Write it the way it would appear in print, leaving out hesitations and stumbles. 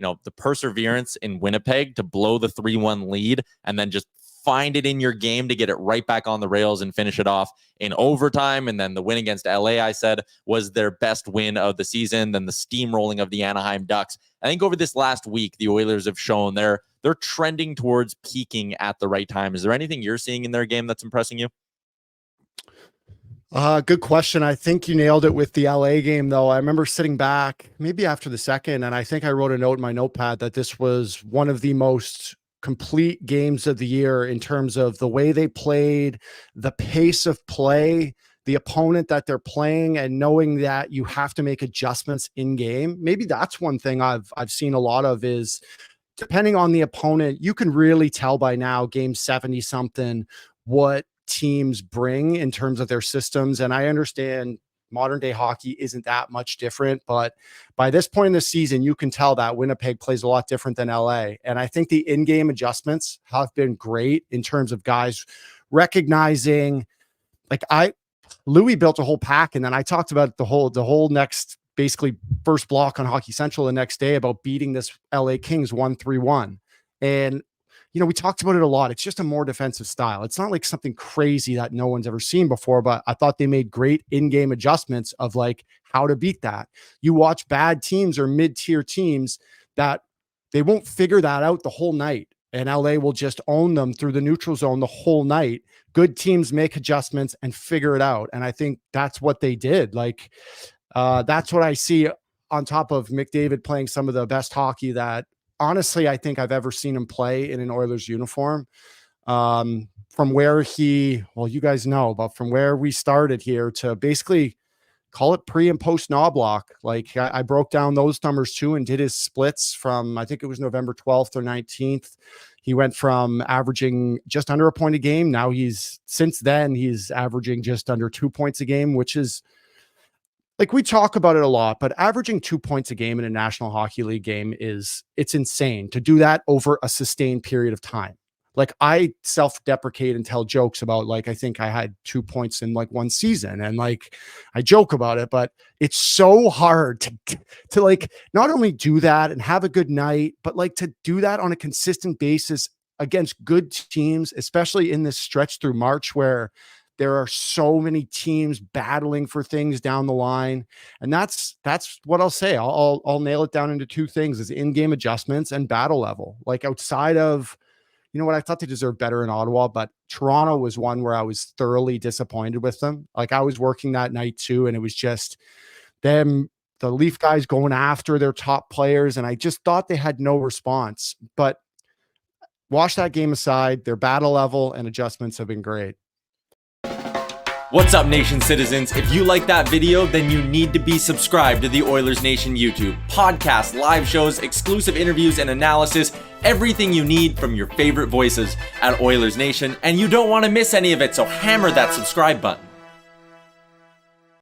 the perseverance in Winnipeg to blow the 3-1 lead and then just find it in your game to get it right back on the rails and finish it off in overtime. And then the win against LA, I said, was their best win of the season. Then the steamrolling of the Anaheim Ducks. I think over this last week, the Oilers have shown they're trending towards peaking at the right time. Is there anything you're seeing in their game that's impressing you? Good question. I think you nailed it with the LA game, though. I remember sitting back maybe after the second, and I think I wrote a note in my notepad that this was one of the most complete games of the year in terms of the way they played, the pace of play, the opponent that they're playing, and knowing that you have to make adjustments in game. Maybe that's one thing I've seen a lot of is, depending on the opponent, you can really tell by now, game 70 something, what teams bring in terms of their systems. And I understand modern day hockey isn't that much different, but by this point in the season, you can tell that Winnipeg plays a lot different than LA. And I think the in-game adjustments have been great in terms of guys recognizing, like Louis built a whole pack. And then I talked about the whole next, basically first block on Hockey Central the next day about beating this LA Kings 1-3-1. And we talked about it a lot. It's just a more defensive style. It's not like something crazy that no one's ever seen before, but I thought they made great in-game adjustments of like how to beat that. You watch bad teams or mid-tier teams that they won't figure that out the whole night, and LA will just own them through the neutral zone the whole night. Good teams make adjustments and figure it out. And I think that's what they did. Like, that's what I see on top of McDavid playing some of the best hockey that, honestly, I think I've ever seen him play in an Oilers uniform. From where you guys know, but from where we started here to basically call it pre and post Knobloch. Like I broke down those numbers too and did his splits from, I think it was November 12th or 19th. He went from averaging just under a point a game. Now since then he's averaging just under 2 points a game, which is, like, we talk about it a lot, but averaging 2 points a game in a National Hockey League game it's insane to do that over a sustained period of time. Like, I self-deprecate and tell jokes about, like, I think I had 2 points in like one season, and like I joke about it, but it's so hard to like not only do that and have a good night, but like to do that on a consistent basis against good teams, especially in this stretch through March where there are so many teams battling for things down the line. And that's what I'll say. I'll nail it down into two things: is in-game adjustments and battle level. Like, outside of, what I thought they deserved better in Ottawa, but Toronto was one where I was thoroughly disappointed with them. Like, I was working that night too, and it was just them, the Leaf guys going after their top players. And I just thought they had no response, but wash that game aside, their battle level and adjustments have been great. What's up, Nation citizens? If you like that video, then you need to be subscribed to the Oilers Nation YouTube. Podcasts, live shows, exclusive interviews, and analysis. Everything you need from your favorite voices at Oilers Nation. And you don't want to miss any of it, so hammer that subscribe button.